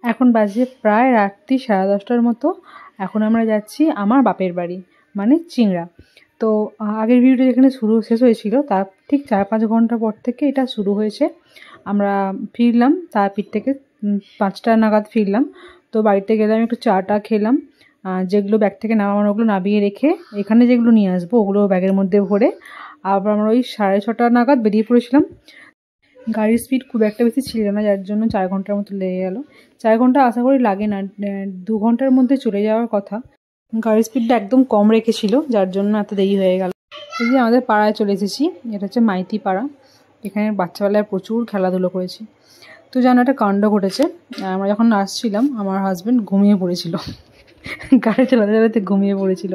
এখন বাজে প্রায় রাত্রি 10:30টার মতো। এখন আমরা যাচ্ছি আমার বাপের বাড়ি, মানে চিংড়া। তো আগের ভিডিওটা যেখানে শেষ হয়েছিল তার ঠিক 4-5 ঘন্টা পর থেকে এটা শুরু হয়েছে। আমরা ফিরলাম তারাপীঠ থেকে 5টা নাগাদ ফিরলাম। তো বাড়িতে গেলাম, একটু চাটা খেলাম, যেগুলো ব্যাগ থেকে নামানো ওগুলো নামিয়ে রেখে এখানে যেগুলো নিয়ে আসবো ওগুলো ব্যাগের মধ্যে ভরে আবার আমরা ওই 6:30 নাগাদ বেরিয়ে পড়েছিলাম। গাড়ির স্পিড খুব একটা বেশি ছিল না, যার জন্য 4 ঘন্টার মতো লেগে গেল। 4 ঘন্টা আশা করি লাগে না, 2 ঘন্টার মধ্যে চলে যাওয়ার কথা। গাড়ির স্পিডটা একদম কম রেখেছিল, যার জন্য এত দেরি হয়ে গেল। এই যে আমাদের পাড়ায় চলে এসেছি, এটা হচ্ছে মাইতি পাড়া। এখানে বাচ্চাবেলায় প্রচুর খেলাধুলো করেছি। তো যেন একটা কাণ্ড ঘটেছে, আমরা যখন আসছিলাম আমার হাজব্যান্ড ঘুমিয়ে পড়েছিল, গাড়ি চালাতে চালাতে ঘুমিয়ে পড়েছিল।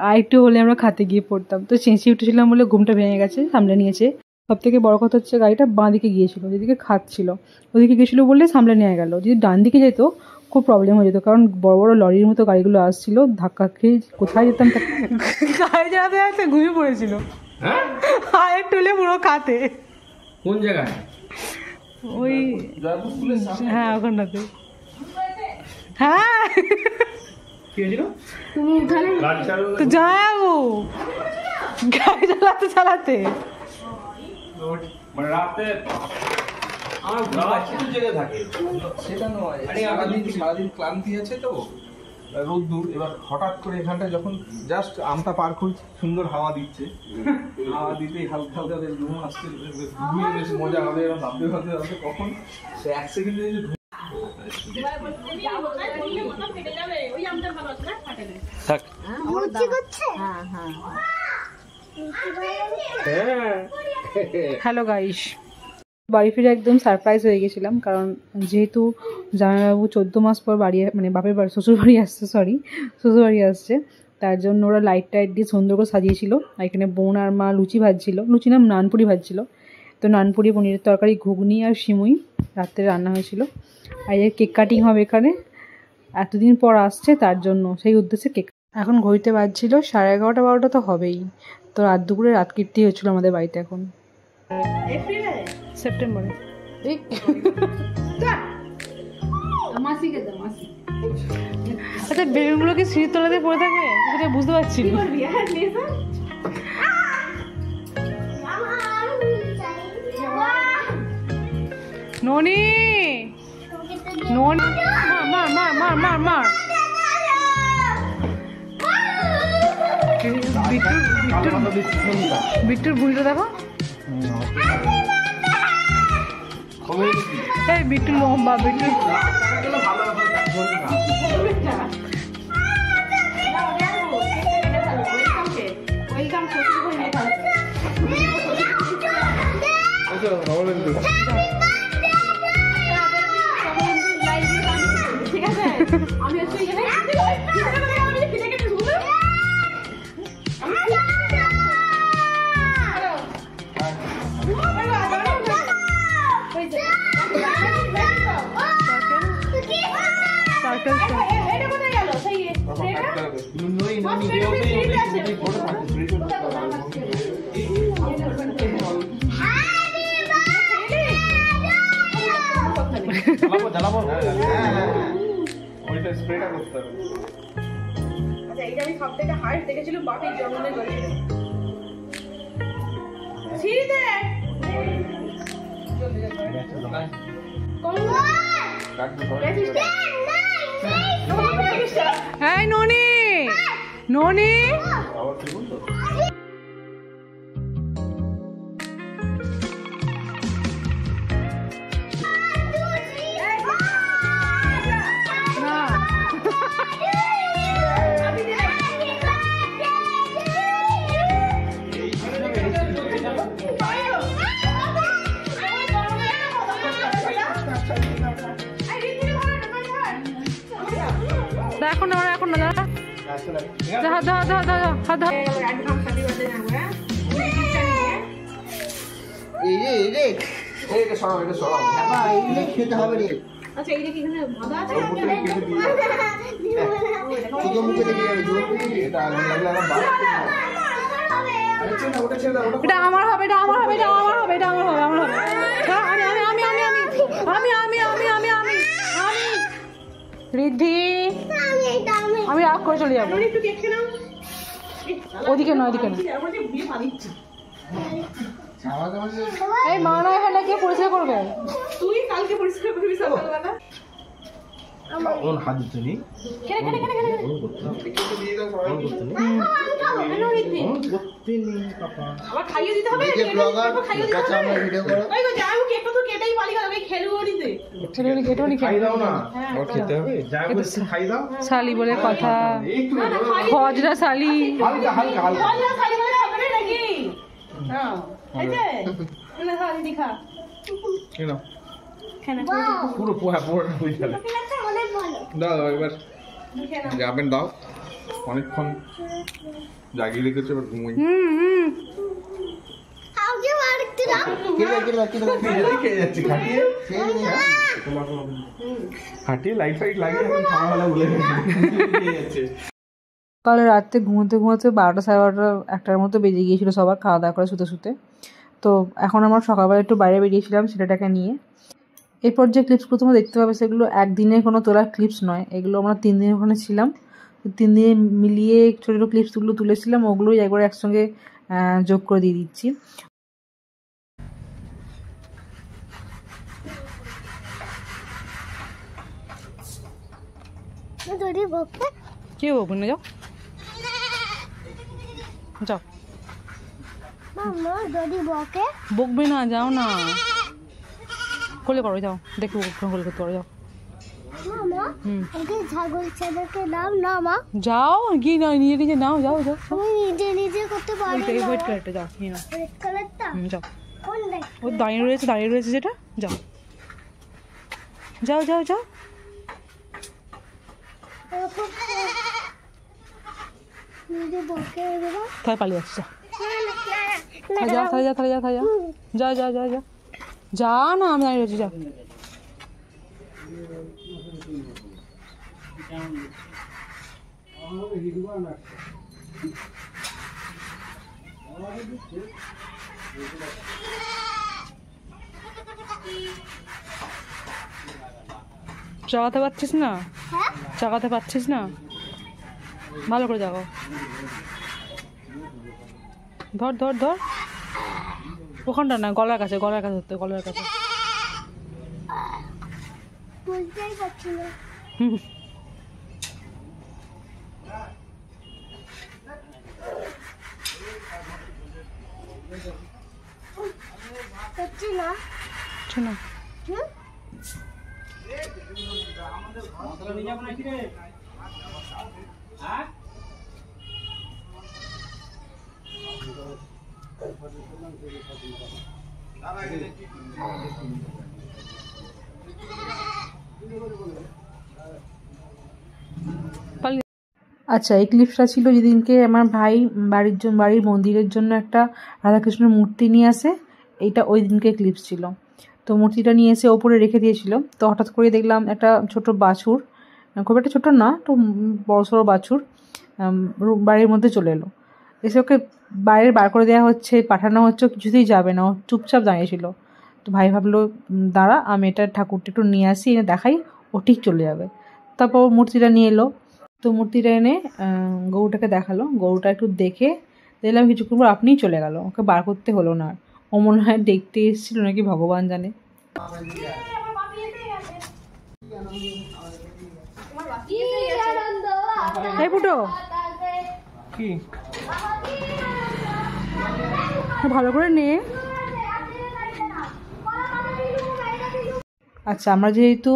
আর একটু হলে আমরা খাতে গিয়ে পড়তাম, তো চেঁচিয়ে উঠেছিলাম বলে ঘুমটা ভেঙে গেছে, সামলে নিয়েছে। সব থেকে বড় কথা হচ্ছে গাড়িটা বাঁ দিকে গিয়েছিল, যেদিকে খাচ্ছিল ওদিকে গিয়েছিলো বলে সামলে নেওয়া গেল। যদি ডান দিকে যেত খুব প্রবলেম হয়ে যেত, কারণ বড় বড় লরির মতো গাড়িগুলো আসছিল, ধাক্কা খেয়ে কোথায় যেতাম। গাড়ি চালাতে চালাতে ঘুমিয়ে পড়েছিল, আর একটু হলে পুরো খাতে। কোন জায়গায়? ওই হ্যাঁ ওখানটাতে। হ্যাঁ তো যাবো গাড়ি চালাতে চালাতে। মানে রাতে সেটা নয়, সারাদিন ক্লান্তি আছে তো, রোদ্দুর। এবার হঠাৎ করে এখানটা যখন জাস্ট আমটা পার করছি, সুন্দর হাওয়া দিচ্ছে, হাওয়া দিতেই হালকা হালকা বেশ ঘুম আসছে, ঘুমিয়ে বেশ মজা হবে। এবার ভাবতে ভাবতে ভাবতে কখন সে 1 সেকেন্ডে যে হ্যালো গাইস, বাড়ি ফিরে একদম সারপ্রাইজ হয়ে গেছিলাম, কারণ যেহেতু জামাইবাবু 14 মাস পর বাড়ি, মানে বাপের বাড়ি শ্বশুরবাড়ি আসছে, তার জন্য ওরা লাইট টাইট দিয়ে সুন্দর করে সাজিয়েছিল। আর এখানে বোন আর মা লুচি ভাজছিল, লুচি না নানপুরি ভাজছিল। তো নানপুরি, পনিরের তরকারি, ঘুগনি আর সিমুই রাত্রে রান্না হয়েছিল। আর এই কেক কাটিং হবে এখানে, এতদিন পর আসছে তার জন্য, সেই উদ্দেশ্যে কেক। এখন ঘড়িতে বাজছিল 11:30-12টা তো হবেই। তো রাত দুপুরে রাত কীর্তি হচ্ছিলো আমাদের বাড়িতে। এখন সেপ্টেম্বরে আচ্ছা, বেলুনগুলো কি সিঁড়ির তলাতে পড়ে থাকবে সেটা বুঝতে পারছি না। ননি ননি মার মার মার মার মার। বিট্টুর ভুলটা দেখো, এই বিট্টু লম্বা, বিট্টু ঠিক আছে। আমি হচ্ছে এইটা আমি সব থেকে হাইট দেখেছিলাম বাপের জন্মদিনে করেছিল। এই ননি ননি এখন না, এখন না, দাঁড়া দাঁড়া দাঁড়া দাঁড়া হাত ধর। এটা সরাও, এটা সরাও, এটা খেতে হবে রে। আচ্ছা এইটা কি এখানে বাঁধা আছে? শুধু মুখে দেখে যাবে, জোর করে এটা আগুন লাগলে আমার বাড়ি। এটা আমার হবে, এটা আমার হবে, এটা আমার হবে, এটা আমার হবে, আমার হবে। আমি আমি আমি আমি আমি আমি আমি আমি আমি আমি রিদ্ধি আমি রাগ করে চলে যাবো। একটু দেখে নাও। ওদিকে নয়, ওদিকে নয়। বিয়ে পালিয়েছি। এই মা না এখানে কে পরিষ্কার করবে? তুই কালকে পরিষ্কার করবি সকালবেলা। ওর হাত দিতে নেই কেনে আবার খাইয়ে দিতে হবে। খাইয়ে দিতে হবে। ওই গো যাও কেটো তো কেটেই পালি গেল ওই খেলুও নিতে। খাই দাও না ওর খেতে হবে যা বলছি খাই দাও শালি বলে কথা, একটু খজরা শালি। হালকা হালকা হালকা খাইয়া খালি বলে হবে না নাকি? হ্যাঁ এই যে না খালি দিখা কেন খানা পুরো পোহা পুরো হয়ে গেল দাও এবার যাবেন দাও অনেকক্ষণ জাগিয়ে রেখেছে এবার ঘুমোই খাটিয়ে লাইট ফাইট লাগিয়ে এখন খাওয়া হলে বলে যাচ্ছে কাল রাতে ঘুমোতে 12টা 12:30 1টার মতো বেজে গিয়েছিল সবার খাওয়া দাওয়া করে শুতে। তো এখন আমরা সকালবেলা একটু বাইরে বেরিয়েছিলাম ছেলেটাকে নিয়ে। এরপর যে ক্লিপসগুলো তোমরা দেখতে পাবে সেগুলো একদিনে কোনো তোলা ক্লিপস নয়, এগুলো আমরা 3 দিন ওখানে ছিলাম। 3 দিনে মিলিয়ে ছোটো ছোটো ক্লিপসগুলো তুলেছিলাম, ওগুলোই একবার একসঙ্গে যোগ করে দিয়ে দিচ্ছি। কে বকবে না, যাও যাও, বকবে না, যাও না, কোলে করো, যাও, দেখো কোলে করতে পারো, যাও। যাও গিয়ে নাও, নিজে নাও, যাও যাও, নিজে করতে পারি। হোয়াইট কালারটা যাও, নিয়ে নাও, যাও, ও দাঁড়িয়ে রয়েছে যেটা, যাও যাও যাও যাও, তাই পালিয়ে আসছে, যাও যাও যাও যাও যাও যা না, আমি দাঁড়িয়ে রয়েছি, যাও। চাগাতে পারছিস না, চাগাতে পারছিস না, ভালো করে জাগাও, ধর ধর ধর, ওখানটা না, গলার কাছে ধরতে, গলার কাছে। না আচ্ছা, এই ক্লিপসটা ছিল যেদিনকে আমার ভাই বাড়ির মন্দিরের জন্য একটা রাধাকৃষ্ণের মূর্তি নিয়ে আসে, এইটা ওই দিনকে ক্লিপস ছিল। তো মূর্তিটা নিয়ে এসে ওপরে রেখে দিয়েছিল, তো হঠাৎ করে দেখলাম একটা ছোট বাছুর, খুব একটা ছোট না, তো বড়সড় বাছুর বাড়ির মধ্যে চলে এলো, এসে ওকে বাইরে বার করে দেওয়া হচ্ছে, পাঠানো হচ্ছে, কিছুতেই যাবে না, ও চুপচাপ দাঁড়িয়েছিল। তো ভাই ভাবলো দাঁড়া, আমি এটা ঠাকুরটা একটু নিয়ে আসি, এনে দেখাই, ও ঠিক চলে যাবে। তারপর মূর্তিটা নিয়ে এলো, তো মূর্তিটা এনে গরুটাকে দেখালো, গরুটা একটু দেখে দেখলাম কিছুক্ষণ পর আপনিই চলে গেল, ওকে বার করতে হলো না। ও মনে হয় দেখতে এসেছিল নাকি ভগবান জানে। এই ফুটো কি ভালো করে নে। আচ্ছা, আমরা যেহেতু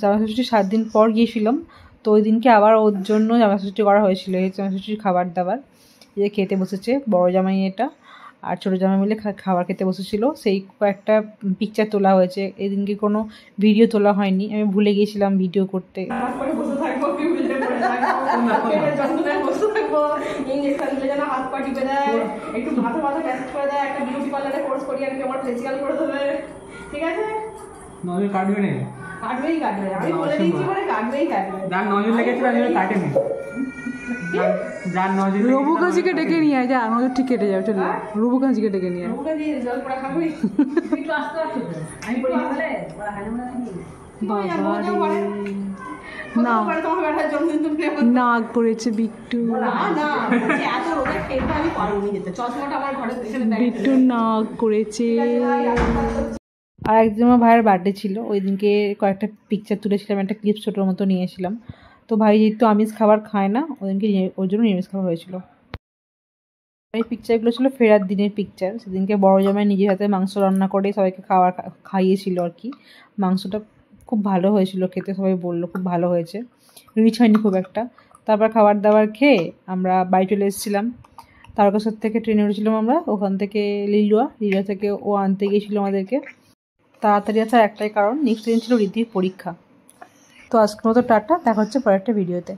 জামাইষষ্ঠী 7 দিন পর গিয়েছিলাম, তো ওই দিনকে আবার ওর জন্য জামাইষষ্ঠী করা হয়েছিল। এই জামাইষষ্ঠীর খাবার দাবার যে খেতে বসেছে, বড় জামাই এটা আর ছোটো জামাই মিলে খাবার খেতে বসেছিল, সেই কয়েকটা পিকচার তোলা হয়েছে। এই দিনকে কোনো ভিডিও তোলা হয়নি, আমি ভুলে গিয়েছিলাম ভিডিও করতে। নজর কাটবে না, কাটবেই কাটবে, আমি বলে দিয়েছি বলে কাটবেই কাটবে। যার নজর লেগেছিল কাটেনি, যার নজর রবু কাজিকে ডেকে নিয়ে আয়, যা নজর ঠিক কেটে যাবে, চলে রবু কাজিকে ডেকে নিয়ে আয়। ওকে দিয়ে জল পড়া খাবি, একটু আস্তে আস্তে আমি পড়ি বলে ওরা হাজে মনে নাকি বাবা রে, না। কতবার তোমার বেটার জন্মদিন তুমি নাক করেছে বিট্টু, না না বলছি, এত রোদে খেলতে আমি পারবো নি যেতে। চশমাটা আমার ঘরে এখানে দেখ। বিট্টু নাক করেছে। আর একদিন আমার ভাইয়ের বার্থডে ছিল, ওই দিনকে কয়েকটা পিকচার তুলেছিলাম, একটা ক্লিপ ছোটোর মতো নিয়েছিলাম। তো ভাই যেহেতু আমিষ খাবার খায় না, ওই দিনকে ওর জন্য নিরামিষ খাবার হয়েছিল। এই পিকচারগুলো ছিল ফেরার দিনের পিকচার। সেদিনকে বড় জামাই নিজের হাতে মাংস রান্না করে সবাইকে খাইয়েছিল আর কি। মাংসটা খুব ভালো হয়েছিল খেতে, সবাই বললো খুব ভালো হয়েছে, রিচ হয়নি খুব একটা। তারপর খাবার দাবার খেয়ে আমরা বাড়ি চলে এসেছিলাম। তারকেশ্বর থেকে ট্রেনে উঠেছিলাম আমরা, ওখান থেকে লিলুয়া থেকে ও আনতে গিয়েছিলো আমাদেরকে। তাড়াতাড়ি আসার একটাই কারণ, নেক্সট দিন ছিল রীতির পরীক্ষা। তো আজকের মতো টাটা, দেখা হচ্ছে পরের একটা ভিডিওতে।